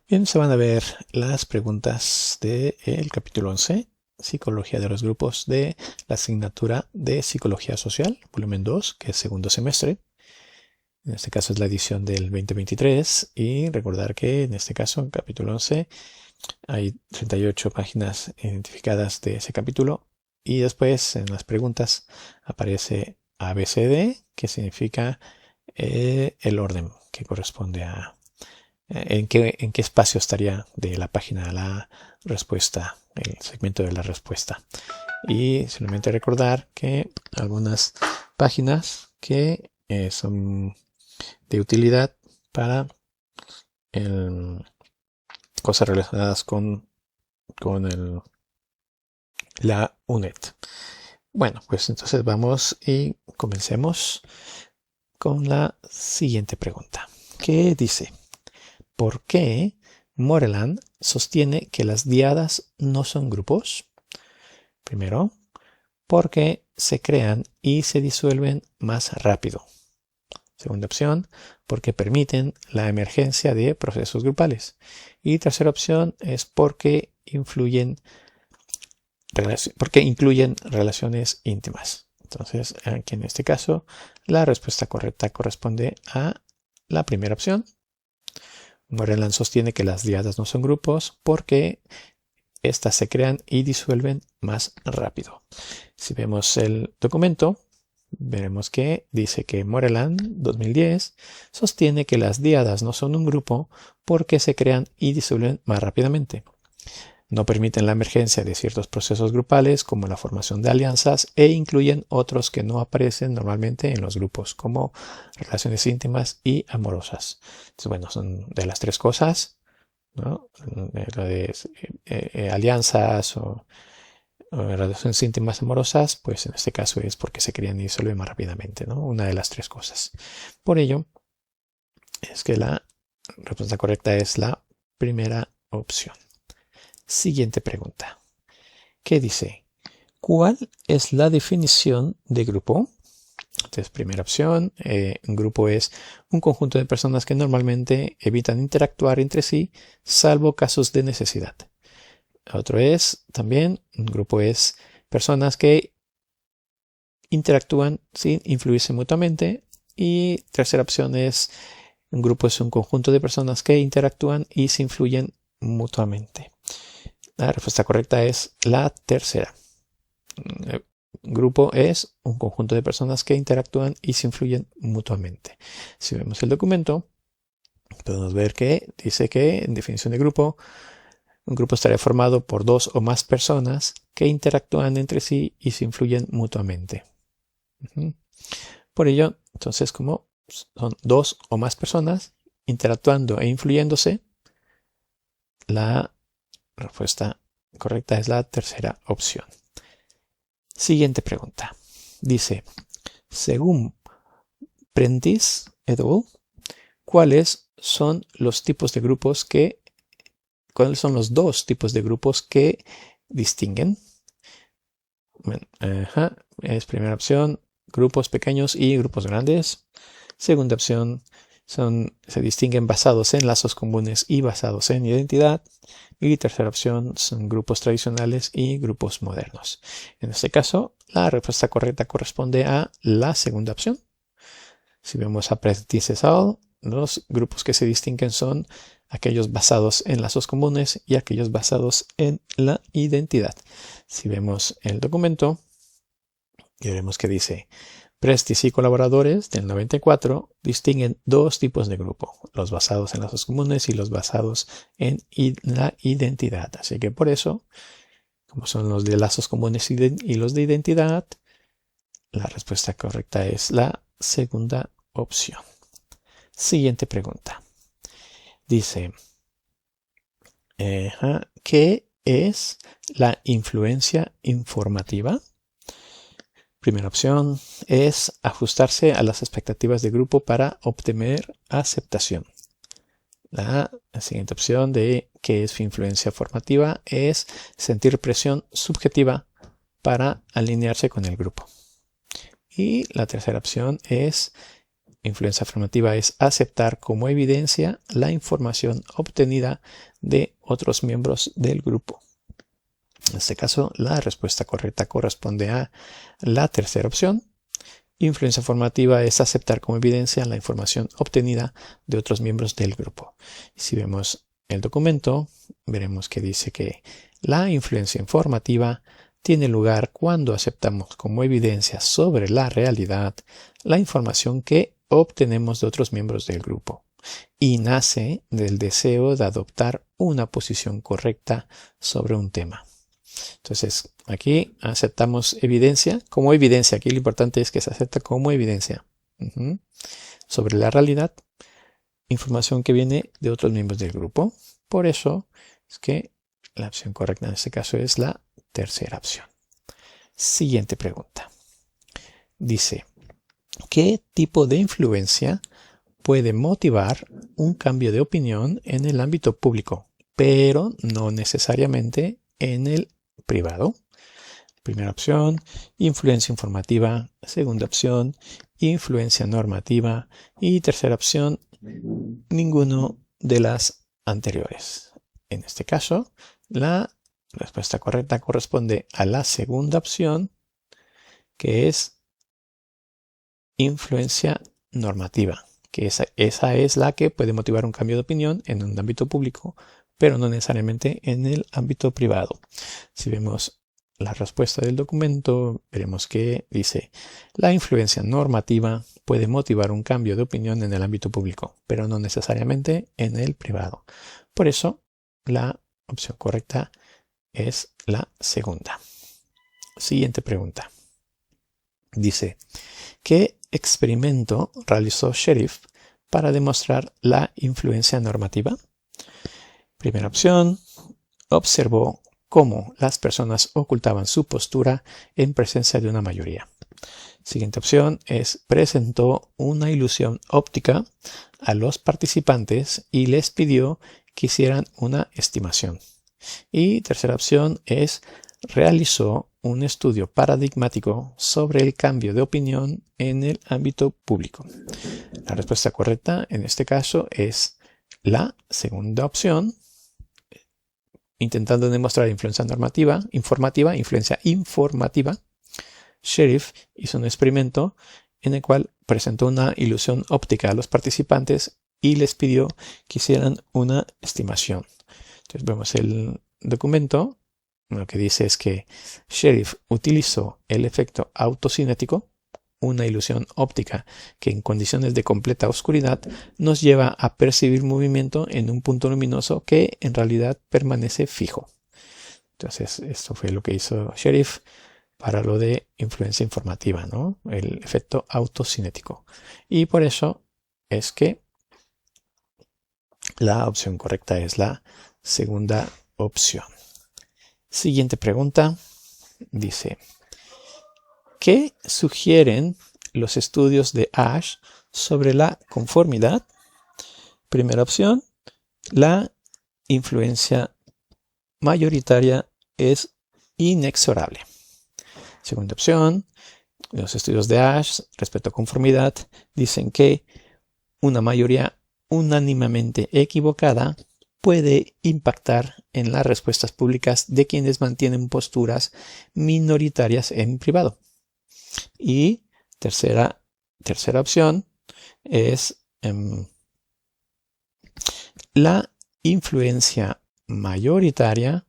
Bien, se van a ver las preguntas del capítulo 11, Psicología de los grupos, de la asignatura de Psicología Social, volumen 2, que es segundo semestre. En este caso es la edición del 2023 y recordar que en este caso, en capítulo 11, hay 38 páginas identificadas de ese capítulo y después en las preguntas aparece ABCD, que significa el orden que corresponde a en qué espacio estaría de la página la respuesta, el segmento de la respuesta. Y simplemente recordar que algunas páginas que son de utilidad para cosas relacionadas con la UNED. Bueno, pues entonces vamos y comencemos con la siguiente pregunta, que dice: ¿por qué Moreland sostiene que las diadas no son grupos? Primero, porque se crean y se disuelven más rápido. Segunda opción, porque permiten la emergencia de procesos grupales. Y tercera opción es porque incluyen relaciones íntimas. Entonces, aquí en este caso, la respuesta correcta corresponde a la primera opción. Moreland sostiene que las diadas no son grupos porque estas se crean y disuelven más rápido. Si vemos el documento, veremos que dice que Moreland 2010 sostiene que las diadas no son un grupo porque se crean y disuelven más rápidamente. No permiten la emergencia de ciertos procesos grupales como la formación de alianzas e incluyen otros que no aparecen normalmente en los grupos como relaciones íntimas y amorosas. Entonces, bueno, son de las tres cosas, ¿no? Alianzas o relaciones íntimas amorosas, pues en este caso es porque se crean y disuelven más rápidamente, ¿no? Una de las tres cosas. Por ello, es que la respuesta correcta es la primera opción. Siguiente pregunta. ¿Qué dice? ¿Cuál es la definición de grupo? Entonces, primera opción, un grupo es un conjunto de personas que normalmente evitan interactuar entre sí, salvo casos de necesidad. Otro es, también, un grupo es personas que interactúan sin influirse mutuamente. Y tercera opción es, un grupo es un conjunto de personas que interactúan y se influyen mutuamente. La respuesta correcta es la tercera. Grupo es un conjunto de personas que interactúan y se influyen mutuamente. Si vemos el documento, podemos ver que dice que en definición de grupo, un grupo estaría formado por dos o más personas que interactúan entre sí y se influyen mutuamente. Por ello, entonces, como son dos o más personas interactuando e influyéndose, la respuesta correcta es la tercera opción. Siguiente pregunta. Dice, según Prentice et al., ¿cuáles son los dos tipos de grupos que distinguen? Bueno, es primera opción, grupos pequeños y grupos grandes. Segunda opción, se distinguen basados en lazos comunes y basados en identidad. Y tercera opción son grupos tradicionales y grupos modernos. En este caso, la respuesta correcta corresponde a la segunda opción. Si vemos a Prentice et al., los grupos que se distinguen son aquellos basados en lazos comunes y aquellos basados en la identidad. Si vemos el documento, veremos que dice: Prentice y colaboradores del 94 distinguen dos tipos de grupo, los basados en lazos comunes y los basados en la identidad. Así que por eso, como son los de lazos comunes y los de identidad, la respuesta correcta es la segunda opción. Siguiente pregunta. Dice, ¿qué es la influencia informativa? Primera opción es ajustarse a las expectativas de grupo para obtener aceptación. La siguiente opción de qué es influencia formativa es sentir presión subjetiva para alinearse con el grupo. Y la tercera opción es influencia afirmativa es aceptar como evidencia la información obtenida de otros miembros del grupo. En este caso, la respuesta correcta corresponde a la tercera opción. Influencia formativa es aceptar como evidencia la información obtenida de otros miembros del grupo. Y si vemos el documento, veremos que dice que la influencia informativa tiene lugar cuando aceptamos como evidencia sobre la realidad la información que obtenemos de otros miembros del grupo y nace del deseo de adoptar una posición correcta sobre un tema. Entonces, aquí aceptamos evidencia como evidencia. Aquí lo importante es que se acepta como evidencia sobre la realidad, información que viene de otros miembros del grupo. Por eso es que la opción correcta en este caso es la tercera opción. Siguiente pregunta. Dice, ¿qué tipo de influencia puede motivar un cambio de opinión en el ámbito público, pero no necesariamente en el privado? Primera opción, influencia informativa. Segunda opción, influencia normativa. Y tercera opción, ninguno de las anteriores. En este caso, la respuesta correcta corresponde a la segunda opción, que es influencia normativa, que esa es la que puede motivar un cambio de opinión en un ámbito público, pero no necesariamente en el ámbito privado. Si vemos la respuesta del documento, veremos que dice, la influencia normativa puede motivar un cambio de opinión en el ámbito público, pero no necesariamente en el privado. Por eso, la opción correcta es la segunda. Siguiente pregunta. Dice, ¿qué experimento realizó Sheriff para demostrar la influencia normativa? Primera opción, observó cómo las personas ocultaban su postura en presencia de una mayoría. Siguiente opción es, presentó una ilusión óptica a los participantes y les pidió que hicieran una estimación. Y tercera opción es, realizó un estudio paradigmático sobre el cambio de opinión en el ámbito público. La respuesta correcta en este caso es la segunda opción, intentando demostrar influencia influencia informativa. Sheriff hizo un experimento en el cual presentó una ilusión óptica a los participantes y les pidió que hicieran una estimación. Entonces vemos el documento. Lo que dice es que Sheriff utilizó el efecto autocinético, una ilusión óptica que en condiciones de completa oscuridad nos lleva a percibir movimiento en un punto luminoso que en realidad permanece fijo. Entonces, esto fue lo que hizo Sheriff para lo de influencia informativa, ¿no? El efecto autocinético. Y por eso es que la opción correcta es la segunda opción. Siguiente pregunta. Dice, ¿qué sugieren los estudios de Asch sobre la conformidad? Primera opción, la influencia mayoritaria es inexorable. Segunda opción, los estudios de Asch respecto a conformidad dicen que una mayoría unánimemente equivocada puede impactar en las respuestas públicas de quienes mantienen posturas minoritarias en privado. Y tercera opción es la influencia mayoritaria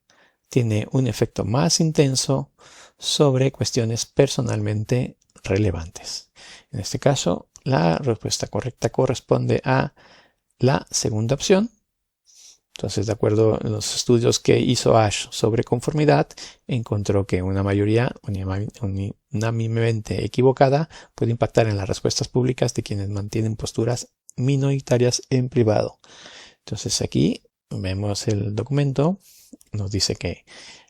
tiene un efecto más intenso sobre cuestiones personalmente relevantes. En este caso, la respuesta correcta corresponde a la segunda opción. Entonces, de acuerdo a los estudios que hizo Asch sobre conformidad, encontró que una mayoría unánimemente equivocada puede impactar en las respuestas públicas de quienes mantienen posturas minoritarias en privado. Entonces, aquí vemos el documento. Nos dice que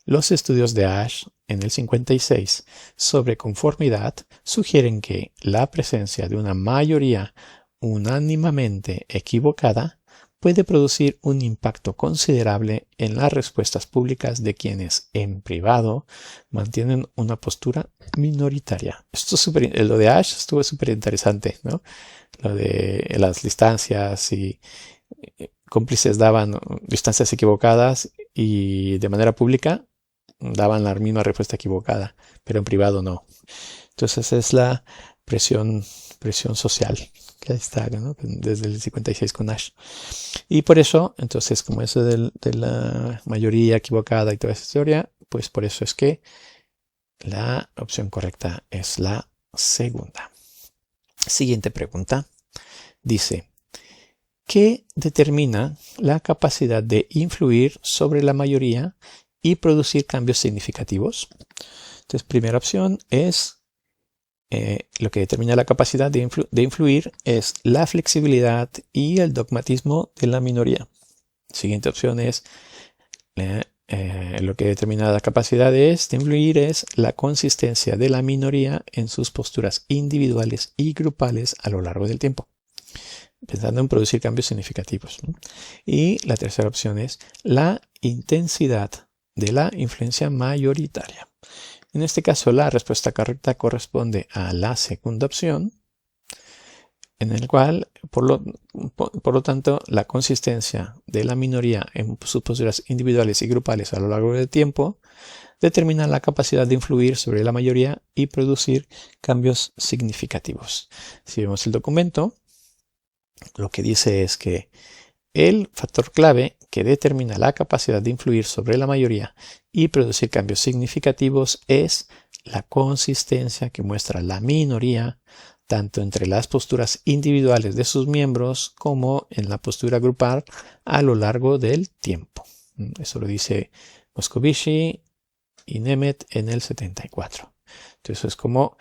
los estudios de Asch en el 56 sobre conformidad sugieren que la presencia de una mayoría unánimemente equivocada puede producir un impacto considerable en las respuestas públicas de quienes en privado mantienen una postura minoritaria. Esto es lo de Ash estuvo súper interesante, ¿no? Lo de las distancias y cómplices daban distancias equivocadas y de manera pública daban la misma respuesta equivocada, pero en privado no. Entonces es la presión social que está, ¿no? Desde el 56 con Ash. Y por eso, entonces, como eso de la mayoría equivocada y toda esa historia, pues por eso es que la opción correcta es la segunda. Siguiente pregunta. Dice, ¿qué determina la capacidad de influir sobre la mayoría y producir cambios significativos? Entonces, primera opción es lo que determina la capacidad de influir es la flexibilidad y el dogmatismo de la minoría. Siguiente opción es lo que determina la capacidad de influir es la consistencia de la minoría en sus posturas individuales y grupales a lo largo del tiempo, pensando en producir cambios significativos, ¿no? Y la tercera opción es la intensidad de la influencia mayoritaria. En este caso, la respuesta correcta corresponde a la segunda opción, en el cual, por lo tanto, la consistencia de la minoría en sus posturas individuales y grupales a lo largo del tiempo determina la capacidad de influir sobre la mayoría y producir cambios significativos. Si vemos el documento, lo que dice es que el factor clave que determina la capacidad de influir sobre la mayoría y producir cambios significativos es la consistencia que muestra la minoría, tanto entre las posturas individuales de sus miembros como en la postura grupal a lo largo del tiempo. Eso lo dice Moscovici y Nemeth en el 74. Entonces es como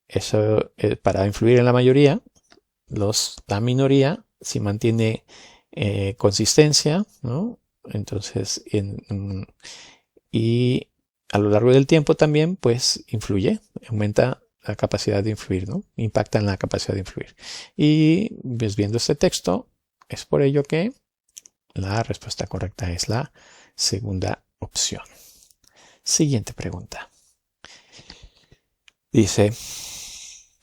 eso, para influir en la mayoría, la minoría, si mantiene consistencia, ¿no? Entonces, y a lo largo del tiempo también, pues influye, aumenta la capacidad de influir, ¿no? Impacta en la capacidad de influir. Y pues, viendo este texto, es por ello que la respuesta correcta es la segunda opción. Siguiente pregunta. Dice,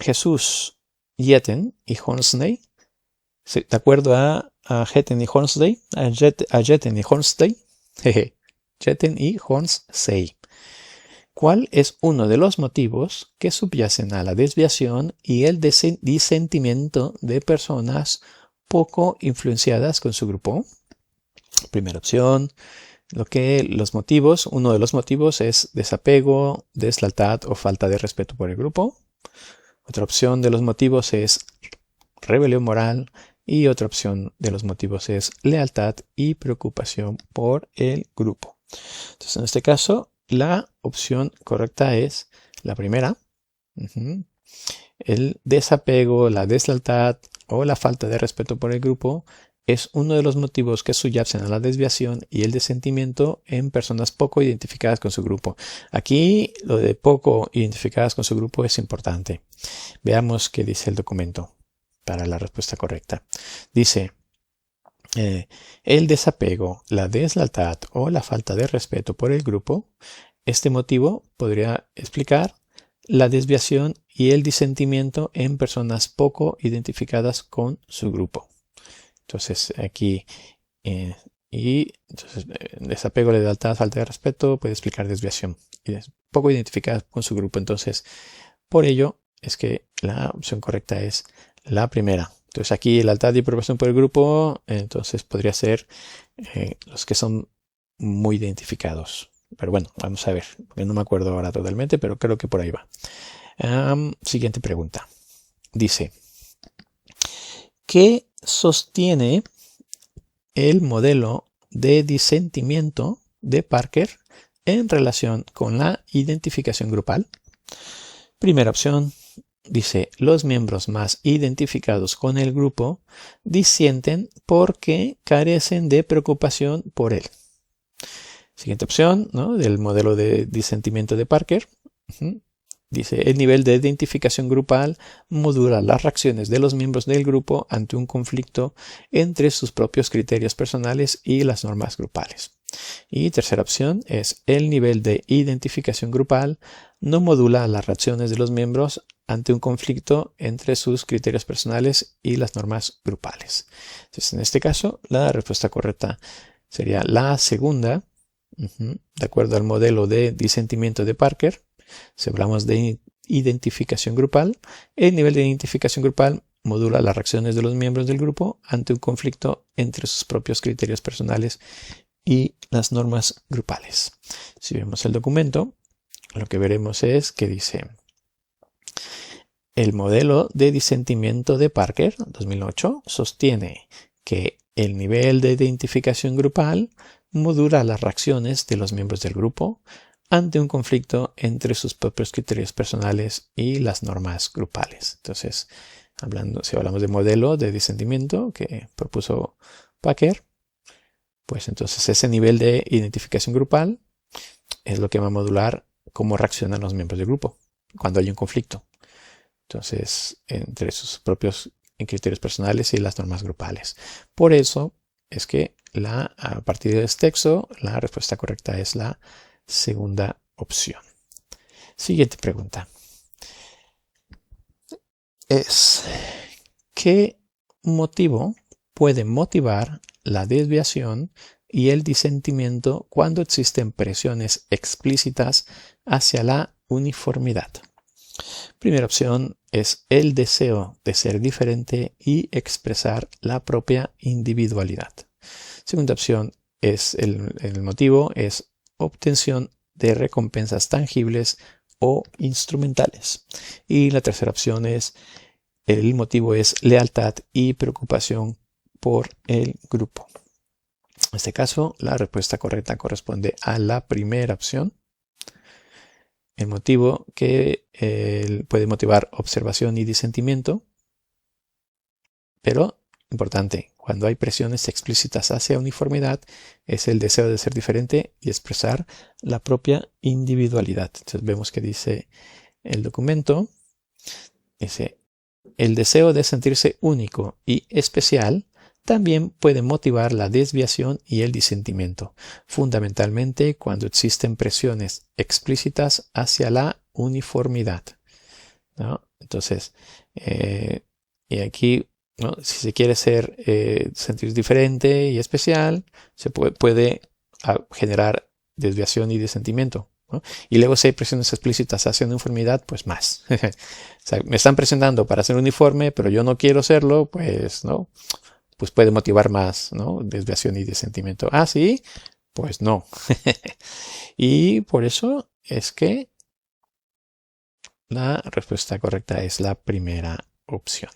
Jesús, Jetten y Hornsey, de acuerdo a Jetten y Hornsey, Jetten y Hornsey, ¿cuál es uno de los motivos que subyacen a la desviación y el disentimiento de personas poco influenciadas con su grupo? Primera opción, uno de los motivos es desapego, deslealtad o falta de respeto por el grupo. Otra opción de los motivos es rebelión moral. Y otra opción de los motivos es lealtad y preocupación por el grupo. Entonces, en este caso, la opción correcta es la primera. El desapego, la deslealtad o la falta de respeto por el grupo es uno de los motivos que subyacen a la desviación y el desentimiento en personas poco identificadas con su grupo. Aquí lo de poco identificadas con su grupo es importante. Veamos qué dice el documento para la respuesta correcta. Dice, el desapego, la deslealtad o la falta de respeto por el grupo, este motivo podría explicar la desviación y el disentimiento en personas poco identificadas con su grupo. Entonces aquí, desapego, lealtad, falta de respeto puede explicar desviación y poco identificadas con su grupo. Entonces, por ello es que la opción correcta es la primera. Entonces aquí lealtad y preocupación por el grupo, entonces podría ser los que son muy identificados. Pero bueno, vamos a ver, porque no me acuerdo ahora totalmente, pero creo que por ahí va. Siguiente pregunta. Dice, ¿qué sostiene el modelo de disentimiento de Parker en relación con la identificación grupal? Primera opción. Dice, los miembros más identificados con el grupo disienten porque carecen de preocupación por él. Siguiente opción, ¿no? Del modelo de disentimiento de Parker. dice, el nivel de identificación grupal modula las reacciones de los miembros del grupo ante un conflicto entre sus propios criterios personales y las normas grupales. Y tercera opción es, el nivel de identificación grupal no modula las reacciones de los miembros ante un conflicto entre sus criterios personales y las normas grupales. Entonces, en este caso, la respuesta correcta sería la segunda, de acuerdo al modelo de disentimiento de Parker. Si hablamos de identificación grupal, el nivel de identificación grupal modula las reacciones de los miembros del grupo ante un conflicto entre sus propios criterios personales y las normas grupales. Si vemos el documento, lo que veremos es que dice: el modelo de disentimiento de Parker, 2008, sostiene que el nivel de identificación grupal modula las reacciones de los miembros del grupo ante un conflicto entre sus propios criterios personales y las normas grupales. Entonces, si hablamos de modelo de disentimiento que propuso Parker, pues entonces ese nivel de identificación grupal es lo que va a modular cómo reaccionan los miembros del grupo cuando hay un conflicto. Entonces, entre sus propios criterios personales y las normas grupales. Por eso es que a partir de este texto, la respuesta correcta es la segunda opción. Siguiente pregunta. ¿Qué motivo puede motivar la desviación y el disentimiento cuando existen presiones explícitas hacia la uniformidad? Primera opción es el deseo de ser diferente y expresar la propia individualidad. Segunda opción es el motivo es obtención de recompensas tangibles o instrumentales. Y la tercera opción es el motivo es lealtad y preocupación por el grupo. En este caso, la respuesta correcta corresponde a la primera opción. El motivo que puede motivar observación y disentimiento, pero importante, cuando hay presiones explícitas hacia uniformidad, es el deseo de ser diferente y expresar la propia individualidad. Entonces vemos que dice el documento, dice, el deseo de sentirse único y especial también puede motivar la desviación y el disentimiento, fundamentalmente cuando existen presiones explícitas hacia la uniformidad, ¿no? Entonces, y aquí, ¿no? Si se quiere sentir diferente y especial, se puede generar desviación y disentimiento, ¿no? Y luego si hay presiones explícitas hacia uniformidad, pues más. O sea, me están presionando para ser uniforme, pero yo no quiero serlo, pues, ¿no? Pues puede motivar más, ¿no? Desviación y disentimiento. Ah, sí, pues no. Y por eso es que la respuesta correcta es la primera opción.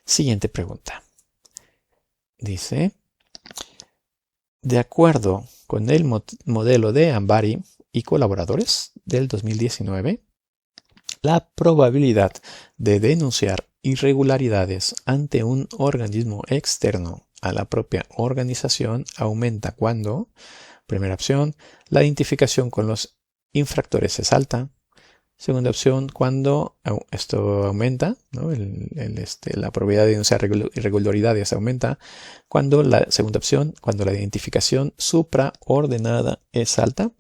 Siguiente pregunta. Dice, de acuerdo con el modelo de Ambari y colaboradores del 2019, la probabilidad de denunciar irregularidades ante un organismo externo a la propia organización aumenta cuando, primera opción, la identificación con los infractores es alta. Segunda opción, cuando esto aumenta, ¿no? La probabilidad de denunciar irregularidades aumenta. Cuando la segunda opción, cuando la identificación supraordenada es alta.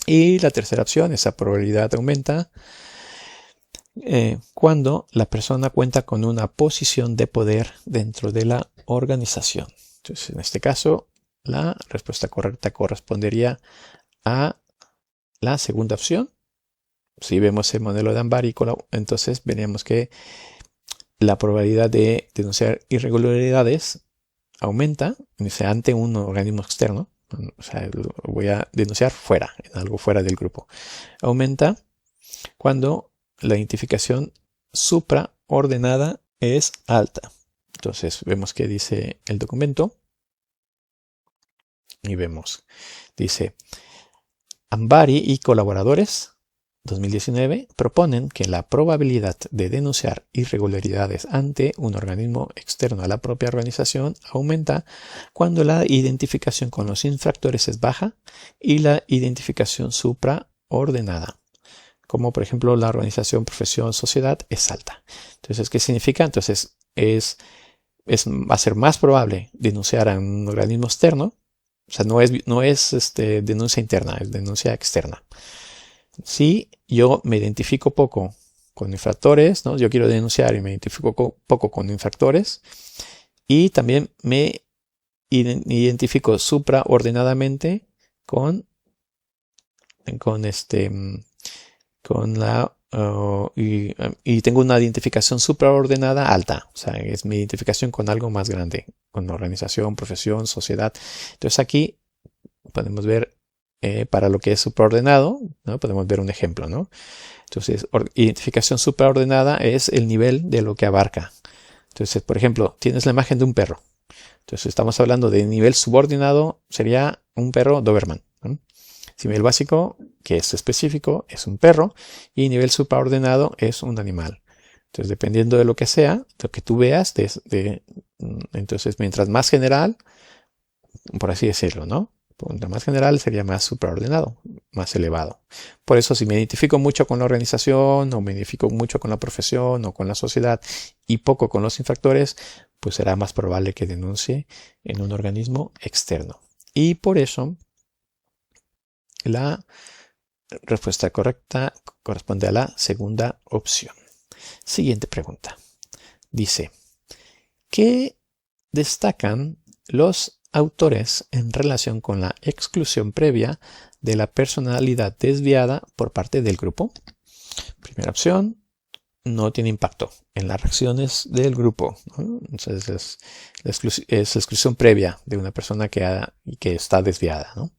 Y la tercera opción, esa probabilidad aumenta cuando la persona cuenta con una posición de poder dentro de la organización. Entonces, en este caso, la respuesta correcta correspondería a la segunda opción. Si vemos el modelo de Ambari, entonces veremos que la probabilidad de denunciar irregularidades aumenta ante un organismo externo. O sea, lo voy a denunciar fuera, en algo fuera del grupo. Aumenta cuando la identificación supraordenada es alta. Entonces vemos que dice el documento y vemos, dice, Ambari y colaboradores 2019 proponen que la probabilidad de denunciar irregularidades ante un organismo externo a la propia organización aumenta cuando la identificación con los infractores es baja y la identificación supraordenada. como por ejemplo la organización, profesión, sociedad, es alta. Entonces, ¿qué significa? Entonces, va a ser más probable denunciar a un organismo externo. O sea, no es denuncia interna, es denuncia externa. Si yo me identifico poco con infractores, ¿no? Yo quiero denunciar y me identifico poco con infractores, y también me identifico supraordenadamente con y tengo una identificación supraordenada alta. O sea, es mi identificación con algo más grande, con organización, profesión, sociedad. Entonces aquí podemos ver para lo que es supraordenado, ¿no? Podemos ver un ejemplo, ¿no? Entonces, identificación supraordenada es el nivel de lo que abarca. Entonces, por ejemplo, tienes la imagen de un perro. Entonces, estamos hablando de nivel subordinado, sería un perro Doberman, ¿no? Nivel básico, que es específico, es un perro. Y nivel supraordenado es un animal. Entonces, dependiendo de lo que sea, lo que tú veas, entonces, mientras más general, por así decirlo, ¿no? Mientras más general sería más supraordenado, más elevado. Por eso, si me identifico mucho con la organización, o me identifico mucho con la profesión, o con la sociedad, y poco con los infractores, pues será más probable que denuncie en un organismo externo. Y por eso, la respuesta correcta corresponde a la segunda opción. Siguiente pregunta. Dice, ¿qué destacan los autores en relación con la exclusión previa de la personalidad desviada por parte del grupo? Primera opción, no tiene impacto en las reacciones del grupo, ¿no? Entonces es exclusión previa de una persona que está desviada, ¿no?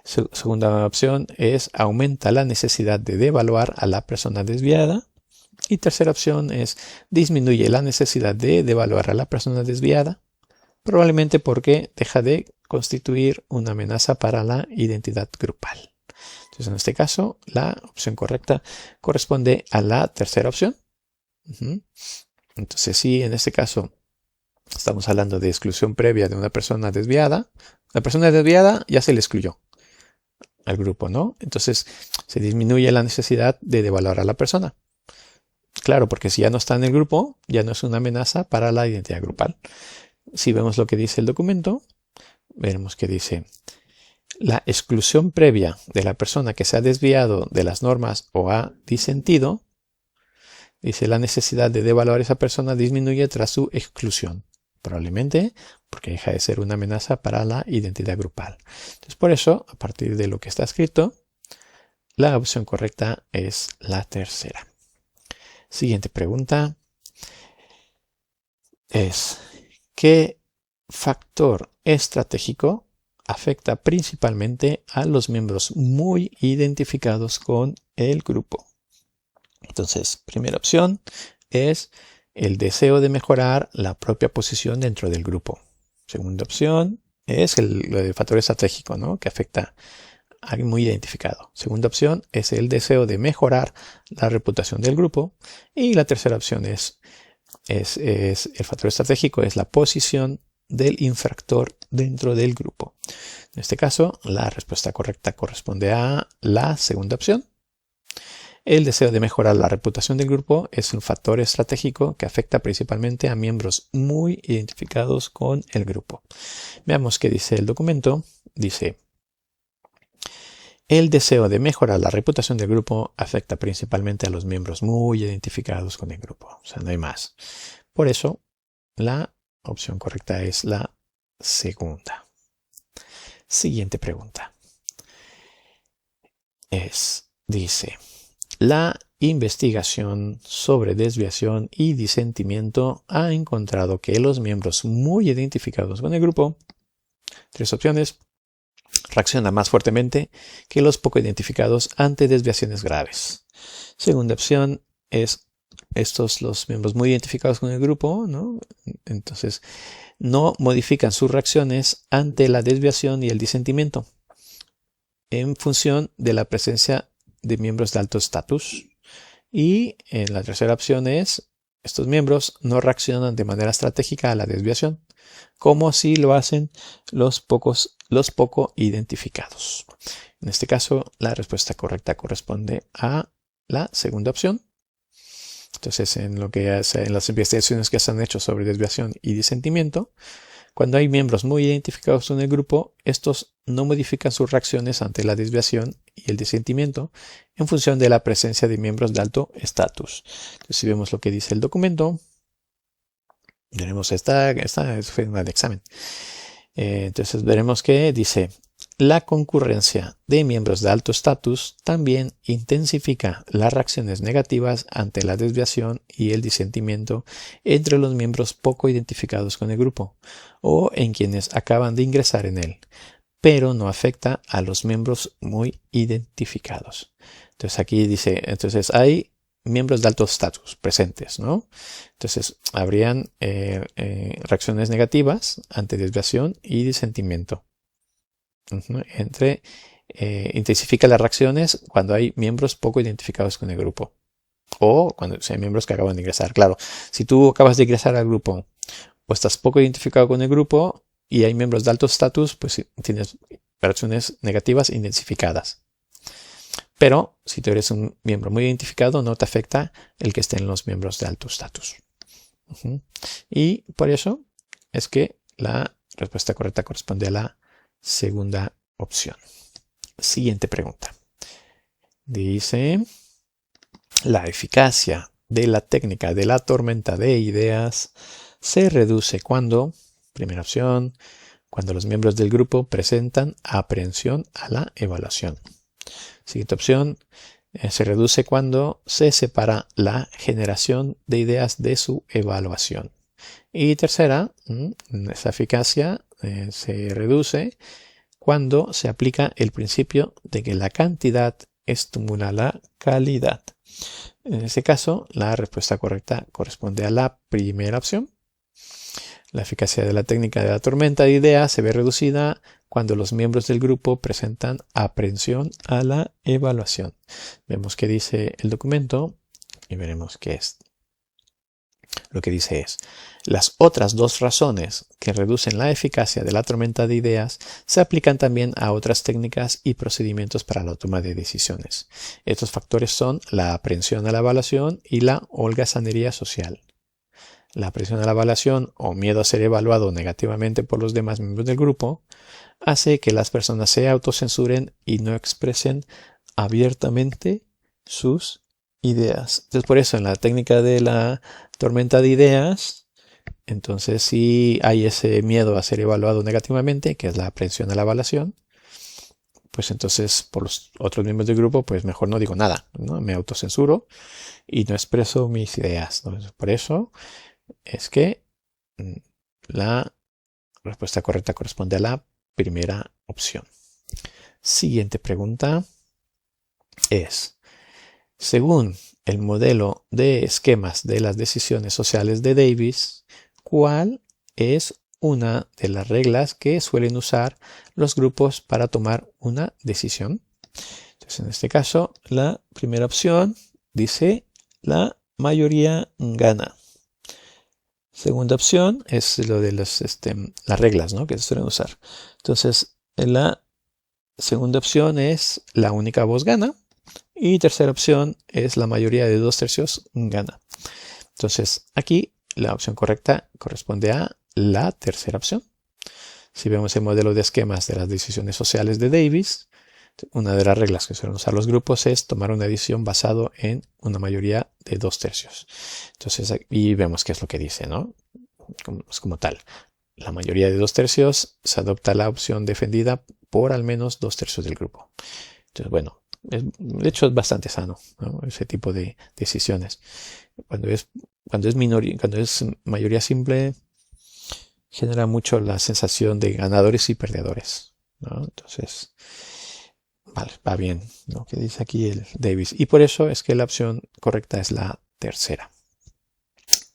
Segunda opción es aumenta la necesidad de devaluar a la persona desviada. Y tercera opción es disminuye la necesidad de devaluar a la persona desviada, probablemente porque deja de constituir una amenaza para la identidad grupal. Entonces, en este caso, la opción correcta corresponde a la tercera opción. Entonces, sí, en este caso estamos hablando de exclusión previa de una persona desviada. La persona desviada ya se le excluyó al grupo, ¿no? Entonces, se disminuye la necesidad de devaluar a la persona. Claro, porque si ya no está en el grupo, ya no es una amenaza para la identidad grupal. Si vemos lo que dice el documento, veremos que dice la exclusión previa de la persona que se ha desviado de las normas o ha disentido, dice la necesidad de devaluar a esa persona disminuye tras su exclusión, probablemente porque deja de ser una amenaza para la identidad grupal. Entonces, por eso, a partir de lo que está escrito, la opción correcta es la tercera. Siguiente pregunta es, ¿qué factor estratégico afecta principalmente a los miembros muy identificados con el grupo? Entonces, primera opción es el deseo de mejorar la propia posición dentro del grupo. Segunda opción es el factor estratégico, ¿no? Que afecta a alguien muy identificado. Segunda opción es el deseo de mejorar la reputación del grupo. Y la tercera opción es el factor estratégico, es la posición del infractor dentro del grupo. En este caso, la respuesta correcta corresponde a la segunda opción. El deseo de mejorar la reputación del grupo es un factor estratégico que afecta principalmente a miembros muy identificados con el grupo. Veamos qué dice el documento. Dice, el deseo de mejorar la reputación del grupo afecta principalmente a los miembros muy identificados con el grupo. O sea, no hay más. Por eso, la opción correcta es la segunda. Siguiente pregunta. Dice, la investigación sobre desviación y disentimiento ha encontrado que los miembros muy identificados con el grupo, tres opciones, reaccionan más fuertemente que los poco identificados ante desviaciones graves. Segunda opción es los miembros muy identificados con el grupo, ¿no? Entonces, no modifican sus reacciones ante la desviación y el disentimiento en función de la presencia de miembros de alto estatus. Y la tercera opción es, estos miembros no reaccionan de manera estratégica a la desviación, como si lo hacen los poco identificados. En este caso, la respuesta correcta corresponde a la segunda opción. Entonces, en las investigaciones que se han hecho sobre desviación y disentimiento, cuando hay miembros muy identificados con el grupo, estos no modifican sus reacciones ante la desviación y el disentimiento en función de la presencia de miembros de alto estatus. Entonces, si vemos lo que dice el documento, veremos esta fue una de examen. Entonces veremos que dice: la concurrencia de miembros de alto estatus también intensifica las reacciones negativas ante la desviación y el disentimiento entre los miembros poco identificados con el grupo o en quienes acaban de ingresar en él, pero no afecta a los miembros muy identificados. Entonces aquí dice, entonces hay miembros de alto estatus presentes, ¿no? Entonces habrían reacciones negativas ante desviación y disentimiento. Intensifica las reacciones cuando hay miembros poco identificados con el grupo o cuando hay miembros que acaban de ingresar. Claro, si tú acabas de ingresar al grupo o estás poco identificado con el grupo y hay miembros de alto estatus, pues tienes reacciones negativas intensificadas. Pero si tú eres un miembro muy identificado, no te afecta el que estén los miembros de alto estatus. Y por eso es que la respuesta correcta corresponde a la segunda opción. Siguiente pregunta. Dice: la eficacia de la técnica de la tormenta de ideas se reduce cuando, primera opción, cuando los miembros del grupo presentan aprehensión a la evaluación. Siguiente opción, se reduce cuando se separa la generación de ideas de su evaluación. Y tercera, esa eficacia se reduce cuando se aplica el principio de que la cantidad estimula la calidad. En este caso, la respuesta correcta corresponde a la primera opción. La eficacia de la técnica de la tormenta de ideas se ve reducida cuando los miembros del grupo presentan aprehensión a la evaluación. Vemos qué dice el documento y veremos qué es. Lo que dice es: las otras dos razones que reducen la eficacia de la tormenta de ideas se aplican también a otras técnicas y procedimientos para la toma de decisiones. Estos factores son la aprehensión a la evaluación y la holgazanería social. La aprehensión a la evaluación o miedo a ser evaluado negativamente por los demás miembros del grupo hace que las personas se autocensuren y no expresen abiertamente sus ideas. Entonces, por eso en la técnica de la tormenta de ideas, entonces si hay ese miedo a ser evaluado negativamente, que es la aprehensión a la evaluación, pues entonces por los otros miembros del grupo, pues mejor no digo nada, ¿no? Me autocensuro y no expreso mis ideas, ¿no? Por eso es que la respuesta correcta corresponde a la primera opción. Siguiente pregunta es: según el modelo de esquemas de las decisiones sociales de Davis, ¿cuál es una de las reglas que suelen usar los grupos para tomar una decisión? Entonces, en este caso, la primera opción dice: la mayoría gana. Segunda opción es lo de las reglas, ¿no?, que se suelen usar. Entonces, la segunda opción es la única voz gana. Y tercera opción es la mayoría de 2/3 gana. Entonces, aquí la opción correcta corresponde a la tercera opción. Si vemos el modelo de esquemas de las decisiones sociales de Davis, una de las reglas que suelen usar los grupos es tomar una decisión basado en una mayoría de 2/3. Entonces, aquí vemos qué es lo que dice, ¿no? Como tal, la mayoría de 2/3 se adopta la opción defendida por al menos 2/3 del grupo. Entonces, bueno, de hecho es bastante sano, ¿no?, ese tipo de decisiones. Cuando es mayoría simple, genera mucho la sensación de ganadores y perdedores, ¿no? Entonces, vale, va bien lo que dice aquí el Davis. Y por eso es que la opción correcta es la tercera.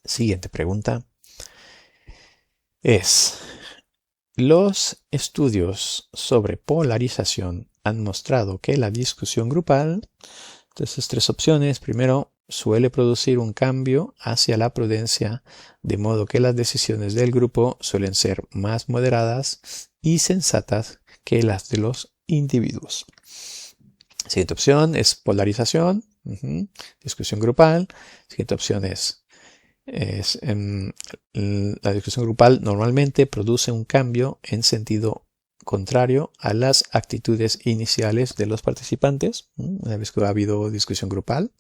Siguiente pregunta es: los estudios sobre polarización han mostrado que la discusión grupal, entonces 3 opciones, primero, suele producir un cambio hacia la prudencia, de modo que las decisiones del grupo suelen ser más moderadas y sensatas que las de los individuos. Siguiente opción es polarización, Discusión grupal. Siguiente opción es la discusión grupal normalmente produce un cambio en sentido contrario a las actitudes iniciales de los participantes, una vez que ha habido discusión grupal.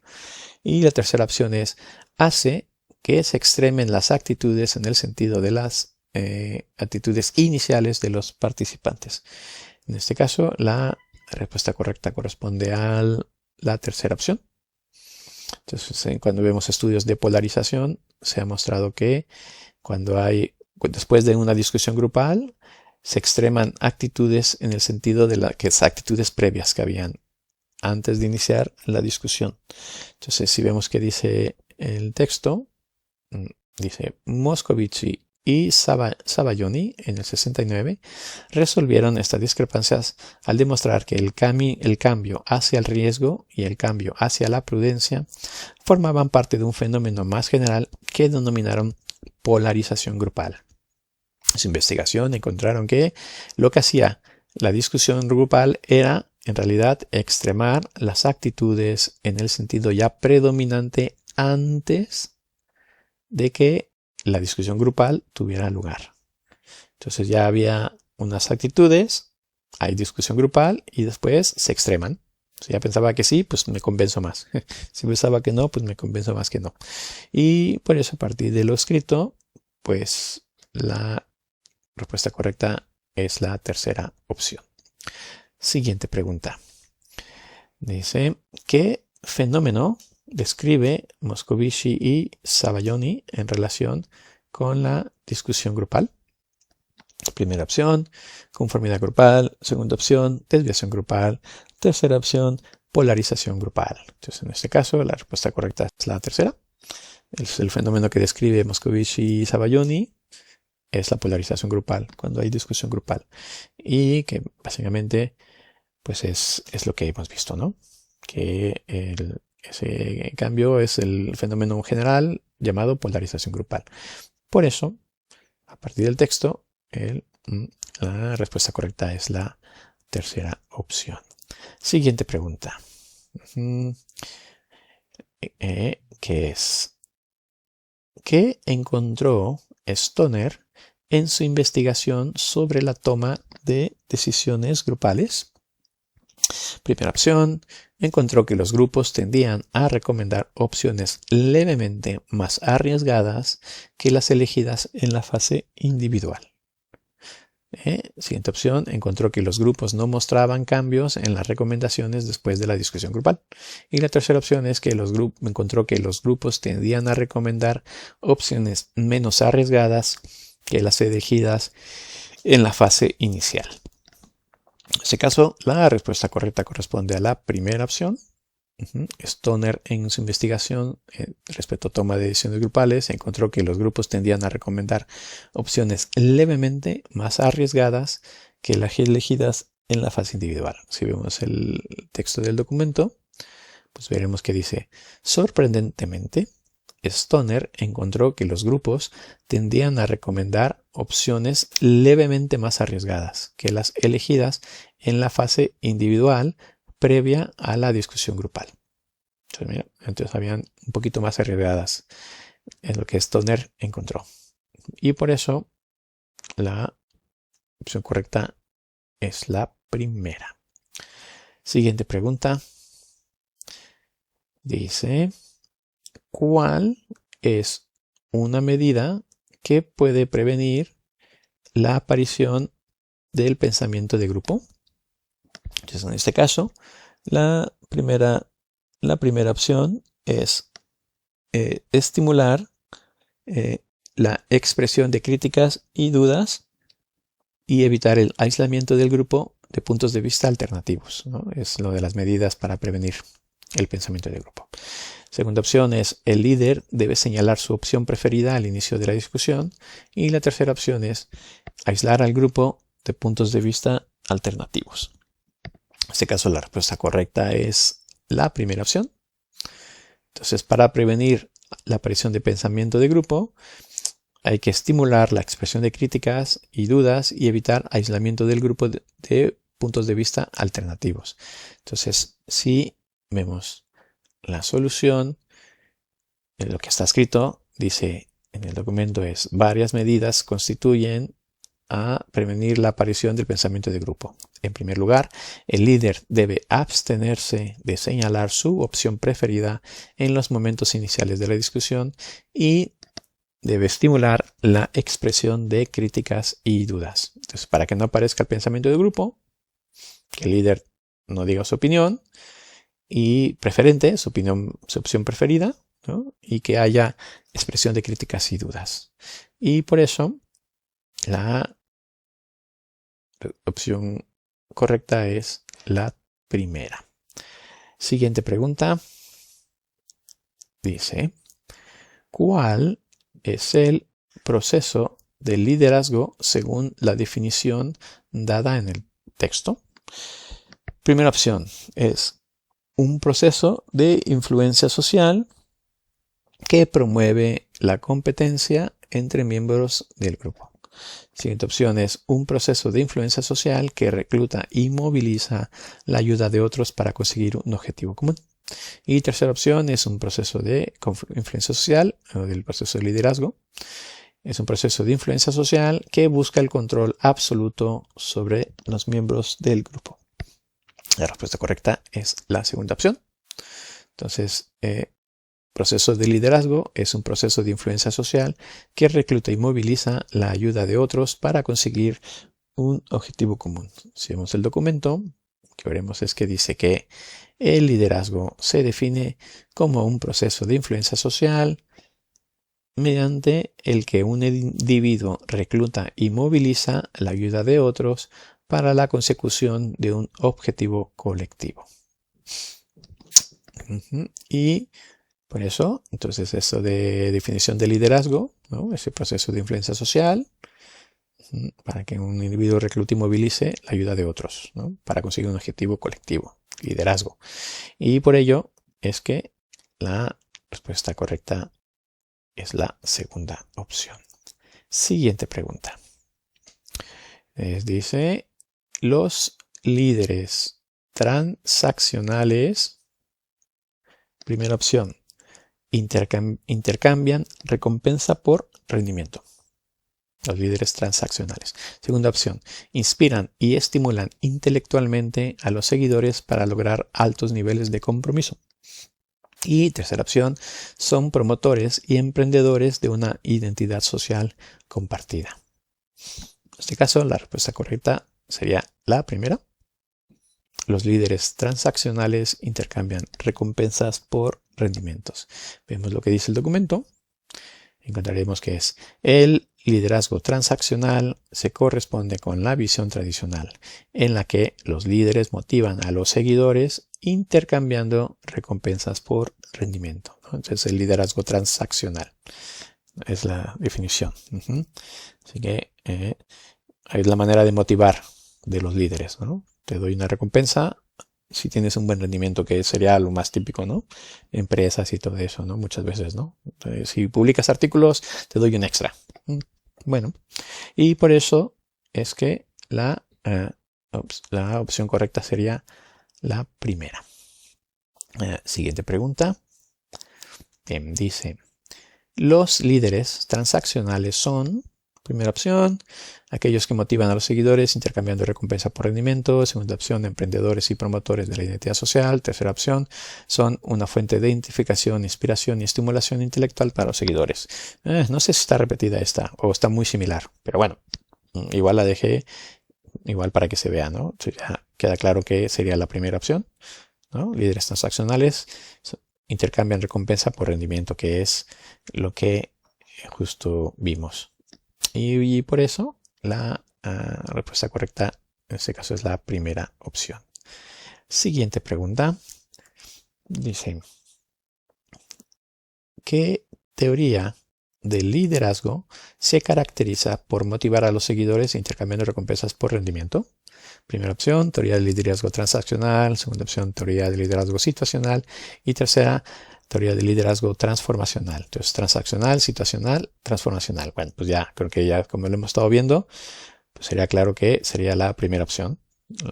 Y la tercera opción es hace que se extremen las actitudes en el sentido de las actitudes iniciales de los participantes. En este caso, la respuesta correcta corresponde a la tercera opción. Entonces, cuando vemos estudios de polarización, se ha mostrado que después de una discusión grupal, se extreman actitudes en el sentido de las actitudes previas que habían antes de iniciar la discusión. Entonces, si vemos que dice el texto, dice Moscovici y Savaioni en el 69 resolvieron estas discrepancias al demostrar que el cambio hacia el riesgo y el cambio hacia la prudencia formaban parte de un fenómeno más general que denominaron polarización grupal. En su investigación encontraron que lo que hacía la discusión grupal era en realidad extremar las actitudes en el sentido ya predominante antes de que la discusión grupal tuviera lugar. Entonces ya había unas actitudes, hay discusión grupal y después se extreman. Si ya pensaba que sí, pues me convenzo más. Si pensaba que no, pues me convenzo más que no. Y por eso a partir de lo escrito, pues la respuesta correcta es la tercera opción. Siguiente pregunta. Dice, ¿qué fenómeno describe Moscovici y Savaioni en relación con la discusión grupal? Primera opción, conformidad grupal. Segunda opción, desviación grupal. Tercera opción, polarización grupal. Entonces, en este caso, la respuesta correcta es la tercera. El fenómeno que describe Moscovici y Savaioni es la polarización grupal, cuando hay discusión grupal. Y que básicamente pues es lo que hemos visto, ¿no? Que ese cambio es el fenómeno general llamado polarización grupal. Por eso, a partir del texto, la respuesta correcta es la tercera opción. Siguiente pregunta. ¿Qué es? ¿Qué encontró Stoner en su investigación sobre la toma de decisiones grupales? Primera opción, encontró que los grupos tendían a recomendar opciones levemente más arriesgadas que las elegidas en la fase individual. Siguiente opción, encontró que los grupos no mostraban cambios en las recomendaciones después de la discusión grupal. Y la tercera opción es que encontró que los grupos tendían a recomendar opciones menos arriesgadas que las elegidas en la fase inicial. En este caso, la respuesta correcta corresponde a la primera opción. Stoner en su investigación respecto a toma de decisiones grupales encontró que los grupos tendían a recomendar opciones levemente más arriesgadas que las elegidas en la fase individual. Si vemos el texto del documento, pues veremos que dice, sorprendentemente, Stoner encontró que los grupos tendían a recomendar opciones levemente más arriesgadas que las elegidas en la fase individual previa a la discusión grupal. Entonces habían un poquito más arriesgadas en lo que Stoner encontró. Y por eso la opción correcta es la primera. Siguiente pregunta. Dice, ¿cuál es una medida que puede prevenir la aparición del pensamiento de grupo? Entonces, en este caso, la primera opción es estimular la expresión de críticas y dudas y evitar el aislamiento del grupo de puntos de vista alternativos, ¿no? Es lo de las medidas para prevenir el pensamiento de grupo. Segunda opción es el líder debe señalar su opción preferida al inicio de la discusión. Y la tercera opción es aislar al grupo de puntos de vista alternativos. En este caso la respuesta correcta es la primera opción. Entonces, para prevenir la aparición de pensamiento de grupo, hay que estimular la expresión de críticas y dudas y evitar aislamiento del grupo de puntos de vista alternativos. Entonces, si vemos la solución, lo que está escrito, dice en el documento es: varias medidas constituyen a prevenir la aparición del pensamiento de grupo. En primer lugar, el líder debe abstenerse de señalar su opción preferida en los momentos iniciales de la discusión y debe estimular la expresión de críticas y dudas. Entonces, para que no aparezca el pensamiento de grupo, que el líder no diga su opinión y preferente, su opción preferida, ¿no? Y que haya expresión de críticas y dudas. Y por eso la opción correcta es la primera. Siguiente pregunta. Dice: ¿cuál es el proceso de liderazgo según la definición dada en el texto? Primera opción es un proceso de influencia social que promueve la competencia entre miembros del grupo. Siguiente opción es un proceso de influencia social que recluta y moviliza la ayuda de otros para conseguir un objetivo común. Y tercera opción es un proceso de influencia social, o del proceso de liderazgo. Es un proceso de influencia social que busca el control absoluto sobre los miembros del grupo. La respuesta correcta es la segunda opción. Entonces, proceso de liderazgo es un proceso de influencia social que recluta y moviliza la ayuda de otros para conseguir un objetivo común. Si vemos el documento, lo que veremos es que dice que el liderazgo se define como un proceso de influencia social mediante el que un individuo recluta y moviliza la ayuda de otros para la consecución de un objetivo colectivo. Y por eso, entonces, esto de definición de liderazgo, ¿no? Ese proceso de influencia social, para que un individuo reclute y movilice la ayuda de otros, ¿no? Para conseguir un objetivo colectivo, liderazgo. Y por ello es que la respuesta correcta es la segunda opción. Siguiente pregunta. Dice: los líderes transaccionales, primera opción, intercambian recompensa por rendimiento. Los líderes transaccionales. Segunda opción, inspiran y estimulan intelectualmente a los seguidores para lograr altos niveles de compromiso. Y tercera opción, son promotores y emprendedores de una identidad social compartida. En este caso, la respuesta correcta sería la primera. Los líderes transaccionales intercambian recompensas por rendimientos. Vemos lo que dice el documento. Encontraremos que es: el liderazgo transaccional se corresponde con la visión tradicional, en la que los líderes motivan a los seguidores intercambiando recompensas por rendimiento. Entonces, el liderazgo transaccional es la definición. Así que es la manera de motivar de los líderes, ¿no? Te doy una recompensa si tienes un buen rendimiento, que sería lo más típico, ¿no? Empresas y todo eso, ¿no? Muchas veces, ¿no? Entonces, si publicas artículos, te doy un extra. Bueno, y por eso es que la opción correcta sería la primera. Siguiente pregunta. Bien, dice: los líderes transaccionales son... Primera opción, aquellos que motivan a los seguidores intercambiando recompensa por rendimiento. Segunda opción, emprendedores y promotores de la identidad social. Tercera opción, son una fuente de identificación, inspiración y estimulación intelectual para los seguidores. No sé si está repetida esta o está muy similar, pero bueno, igual la dejé igual para que se vea, ¿no? Ya queda claro que sería la primera opción, ¿no? Líderes transaccionales intercambian recompensa por rendimiento, que es lo que justo vimos. Y por eso la respuesta correcta en este caso es la primera opción. Siguiente pregunta. Dice: ¿qué teoría del liderazgo se caracteriza por motivar a los seguidores intercambiando recompensas por rendimiento? Primera opción, teoría del liderazgo transaccional. Segunda opción, teoría del liderazgo situacional. Y tercera, teoría del liderazgo transformacional. Entonces, transaccional, situacional, transformacional. Bueno, pues ya, creo que ya como lo hemos estado viendo, pues sería claro que sería la primera opción.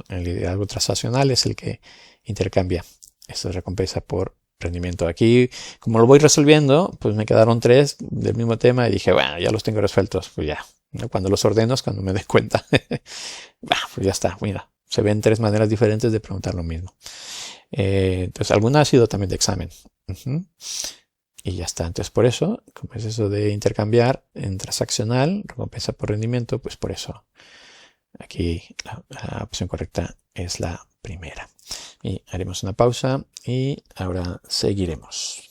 El liderazgo transaccional es el que intercambia esta recompensa por rendimiento. Aquí, como lo voy resolviendo, pues me quedaron 3 del mismo tema y dije, bueno, ya los tengo resueltos. Pues ya, ¿no? Cuando los ordeno es cuando me doy cuenta. Pues ya está, mira, se ven 3 maneras diferentes de preguntar lo mismo. Entonces, alguna ha sido también de examen. Y ya está. Entonces, por eso, como es eso de intercambiar en transaccional, recompensa por rendimiento, pues por eso aquí la opción correcta es la primera. Y haremos una pausa y ahora seguiremos.